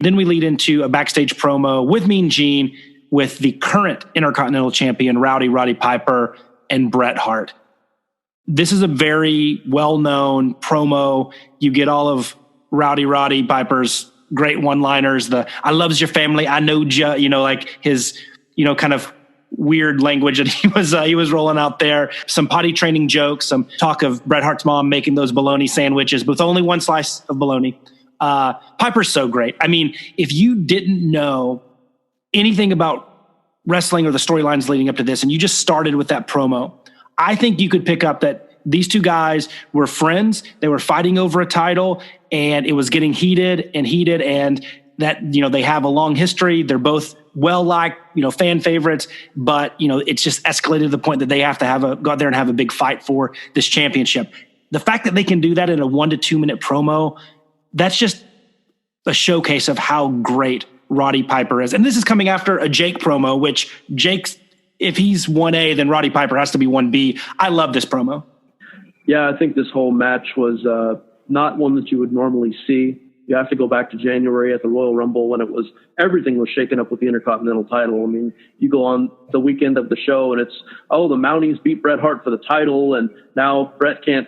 Then we lead into a backstage promo with Mean Gene with the current Intercontinental Champion, Roddy Piper, and Bret Hart. This is a very well-known promo. You get all of Roddy Piper's great one-liners, the "I loves your family, I know ya," like his, kind of weird language that he was rolling out there. Some potty training jokes, some talk of Bret Hart's mom making those bologna sandwiches with only one slice of bologna. Piper's so great. I mean, if you didn't know anything about wrestling or the storylines leading up to this, and you just started with that promo, I think you could pick up that these two guys were friends. They were fighting over a title, and it was getting heated, and that, they have a long history. They're both well-liked, fan favorites, but, it's just escalated to the point that they have to go out there and have a big fight for this championship. The fact that they can do that in a 1 to 2 minute promo, that's just a showcase of how great Roddy Piper is. And this is coming after a Jake promo, which Jake's, if he's 1A, then Roddy Piper has to be 1B. I love this promo. Yeah, I think this whole match was not one that you would normally see. You have to go back to January at the Royal Rumble when everything was shaken up with the Intercontinental title. I mean, you go on the weekend of the show and it's, the Mounties beat Bret Hart for the title, and now Bret can't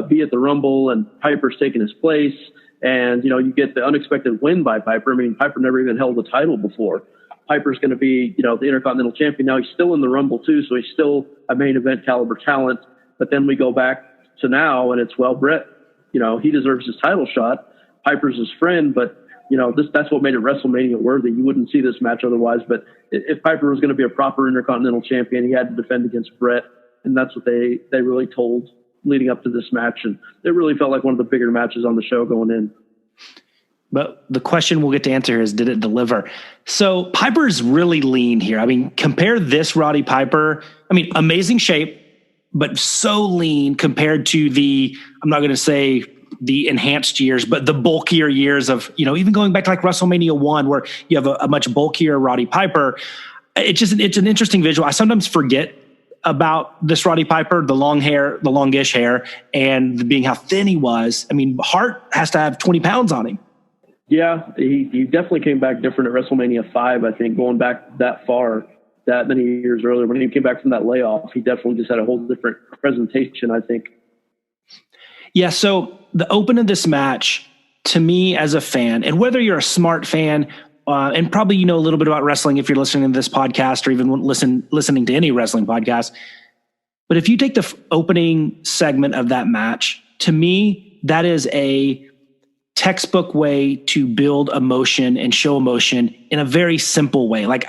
be at the Rumble and Piper's taking his place. And, you get the unexpected win by Piper. I mean, Piper never even held the title before. Piper's going to be, the Intercontinental Champion. Now he's still in the Rumble too, so he's still a main event caliber talent. But then we go back to now and it's, Bret, he deserves his title shot. Piper's his friend, but, that's what made it WrestleMania worthy. You wouldn't see this match otherwise. But if Piper was going to be a proper Intercontinental Champion, he had to defend against Bret. And that's what they really told leading up to this match. And it really felt like one of the bigger matches on the show going in. But the question we'll get to answer here is, did it deliver? So Piper's really lean here. I mean, compare this Roddy Piper. I mean, amazing shape, but so lean compared to I'm not going to say the enhanced years, but the bulkier years of, even going back to like WrestleMania 1, where you have a much bulkier Roddy Piper. It's an interesting visual. I sometimes forget about this Roddy Piper, the long hair, the longish hair, and being how thin he was. I mean, Hart has to have 20 pounds on him. Yeah, he definitely came back different at WrestleMania V, I think, going back that far, that many years earlier. When he came back from that layoff, he definitely just had a whole different presentation, I think. Yeah, so the open of this match, to me as a fan, and whether you're a smart fan, and probably you know a little bit about wrestling if you're listening to this podcast or even listening to any wrestling podcast, but if you take the opening segment of that match, to me, that is a textbook way to build emotion and show emotion in a very simple way. Like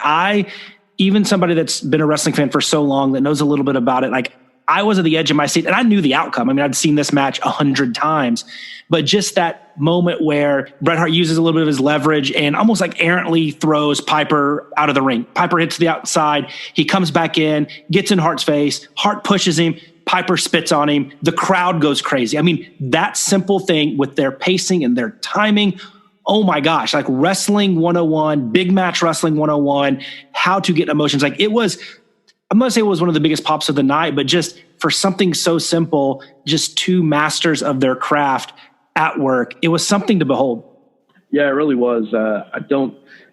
even somebody that's been a wrestling fan for so long that knows a little bit about it, like I was at the edge of my seat and I knew the outcome. I mean, I'd seen this match 100 times, but just that moment where Bret Hart uses a little bit of his leverage and almost like errantly throws Piper out of the ring. Piper hits the outside. He comes back in, gets in Hart's face. Hart pushes him. Piper spits on him. The crowd goes crazy. I mean, that simple thing with their pacing and their timing. Oh my gosh, like wrestling 101, big match wrestling 101, how to get emotions. Like it was, I'm going to say it was one of the biggest pops of the night, but just for something so simple, just two masters of their craft at work, it was something to behold. Yeah, it really was.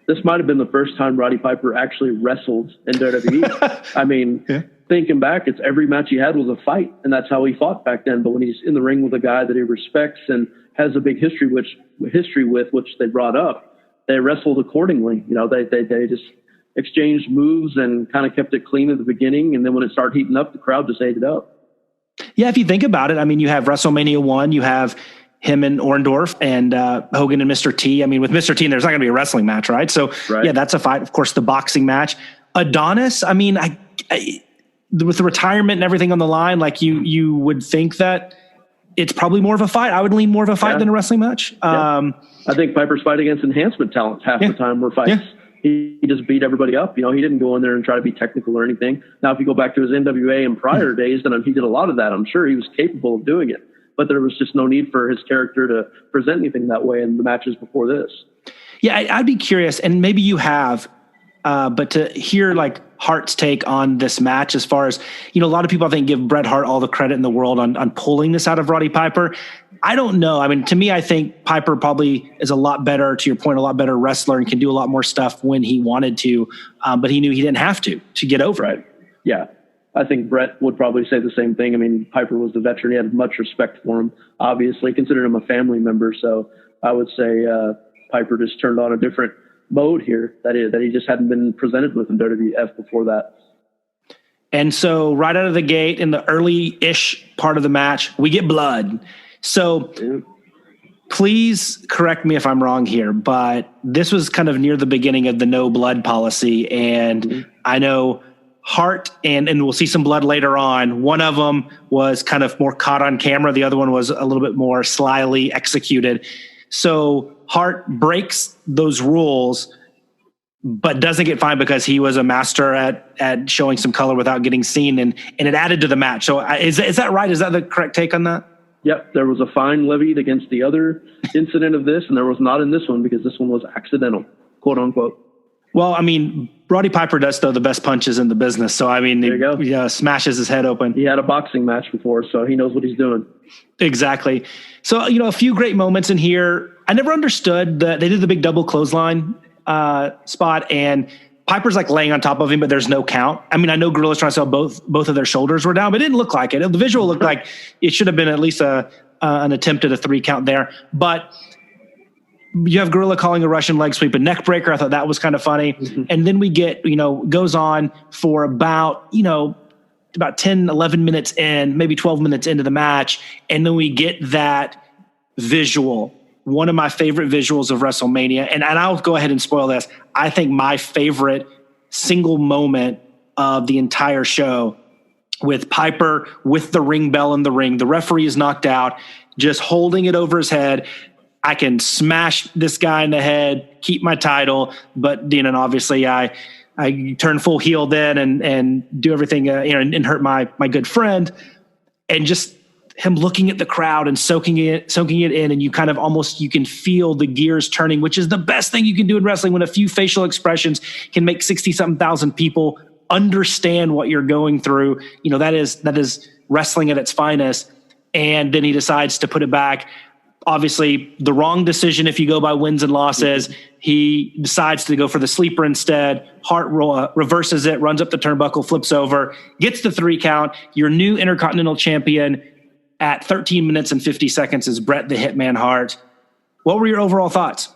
This might have been the first time Roddy Piper actually wrestled in WWE. I mean, thinking back, it's every match he had was a fight, and that's how he fought back then. But when he's in the ring with a guy that he respects and has a big history with, which they brought up, they wrestled accordingly. You know, they just exchanged moves and kind of kept it clean at the beginning. And then when it started heating up, the crowd just ate it up. Yeah, if you think about it, I mean, you have WrestleMania 1, you have him and Orndorff and Hogan and Mr. T. I mean, with Mr. T, there's not going to be a wrestling match, right? So, yeah, that's a fight. Of course, the boxing match. Adonis, I mean, I with the retirement and everything on the line, like you would think that it's probably more of a fight. I would lean more of a fight than a wrestling match. I think Piper's fight against enhancement talents half the time were fights. Yeah. He just beat everybody up. You know, he didn't go in there and try to be technical or anything. Now, if you go back to his NWA and prior days, then he did a lot of that. I'm sure he was capable of doing it, but there was just no need for his character to present anything that way in the matches before this. Yeah, I'd be curious, and maybe you have, but to hear like Hart's take on this match, as far as, you know, a lot of people I think give Bret Hart all the credit in the world on pulling this out of Roddy Piper. I don't know. I mean, to me, I think Piper probably is a lot better, to your point, a lot better wrestler and can do a lot more stuff when he wanted to, but he knew he didn't have to get over it. Yeah. I think Bret would probably say the same thing. I mean, Piper was the veteran. He had much respect for him, obviously, considered him a family member. So I would say Piper just turned on a different mode here that he just hadn't been presented with in WWF before that. And so right out of the gate in the early-ish part of the match, we get blood. So please correct me if I'm wrong here, but this was kind of near the beginning of the no blood policy. And I know Hart and we'll see some blood later on. One of them was kind of more caught on camera. The other one was a little bit more slyly executed. So Hart breaks those rules, but doesn't get fined because he was a master at showing some color without getting seen, and it added to the match. So is that right? Is that the correct take on that? Yep. There was a fine levied against the other incident of this, and there was not in this one because this one was accidental, quote unquote. Well, I mean, Roddy Piper does throw the best punches in the business. So, I mean, he smashes his head open. He had a boxing match before, so he knows what he's doing. Exactly. So, a few great moments in here. I never understood that they did the big double clothesline spot, and Piper's like laying on top of him, but there's no count. I mean, I know Gorilla's trying to sell both of their shoulders were down, but it didn't look like it. The visual looked like it should have been at least an attempt at a 3 count there. But you have Gorilla calling a Russian leg sweep a neck breaker. I thought that was kind of funny. Mm-hmm. And then we get, goes on for about 10, 11 minutes in, maybe 12 minutes into the match. And then we get that visual, one of my favorite visuals of WrestleMania. And I'll go ahead and spoil this. I think my favorite single moment of the entire show with Piper with the ring bell in the ring. The referee is knocked out, just holding it over his head. I can smash this guy in the head, keep my title, but obviously I turn full heel then and do everything and hurt my good friend, and just him looking at the crowd and soaking it in, and you kind of you can feel the gears turning, which is the best thing you can do in wrestling when a few facial expressions can make 60-something thousand people understand what you're going through. That is wrestling at its finest. And then he decides to put it back. Obviously, the wrong decision if you go by wins and losses. He decides to go for the sleeper instead. Hart reverses it, runs up the turnbuckle, flips over, gets the 3 count. Your new Intercontinental Champion at 13 minutes and 50 seconds is Bret the Hitman Hart. What were your overall thoughts?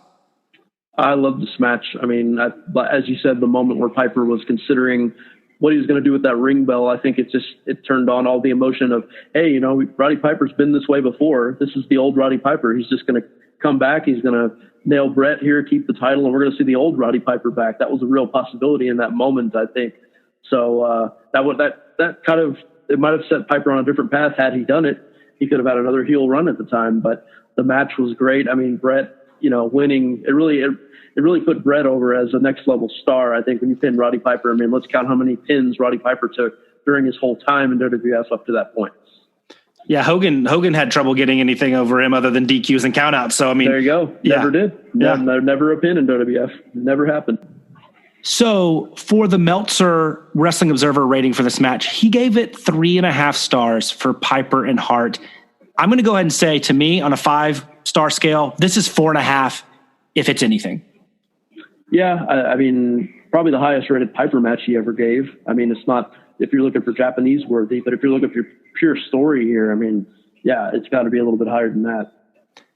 I love this match. I mean, as you said, the moment where Piper was considering what he was going to do with that ring bell, I think it turned on all the emotion of, hey, Roddy Piper's been this way before. This is the old Roddy Piper. He's just going to come back. He's going to nail Bret here, keep the title, and we're going to see the old Roddy Piper back. That was a real possibility in that moment, I think. So that kind of, it might have set Piper on a different path had he done it. He could have had another heel run at the time, but the match was great. I mean, Bret, winning, it really put Bret over as a next level star. I think when you pin Roddy Piper, I mean, let's count how many pins Roddy Piper took during his whole time in WWF up to that point. Yeah, Hogan had trouble getting anything over him other than DQs and countouts. So, I mean, there you go. Never did. Yeah. Never a pin in WWF. Never happened. So for the Meltzer Wrestling Observer rating for this match, he gave it 3.5 stars for Piper and Hart. I'm going to go ahead and say, to me, on a 5-star scale, this is 4.5 if it's anything. Yeah, I mean, probably the highest rated Piper match he ever gave. I mean, it's not, if you're looking for Japanese worthy, but if you're looking for pure story here, I mean, yeah, it's got to be a little bit higher than that.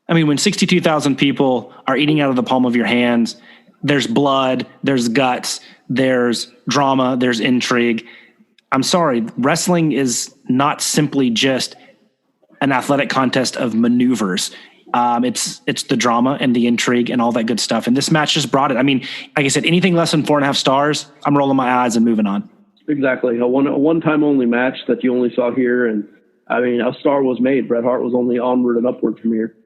I mean, when 62,000 people are eating out of the palm of your hands, there's blood, there's guts, there's drama, there's intrigue. I'm sorry, wrestling is not simply just an athletic contest of maneuvers. It's the drama and the intrigue and all that good stuff. And this match just brought it. I mean, like I said, anything less than 4.5 stars, I'm rolling my eyes and moving on. Exactly. A one-time only match that you only saw here. And I mean, a star was made. Bret Hart was only onward and upward from here.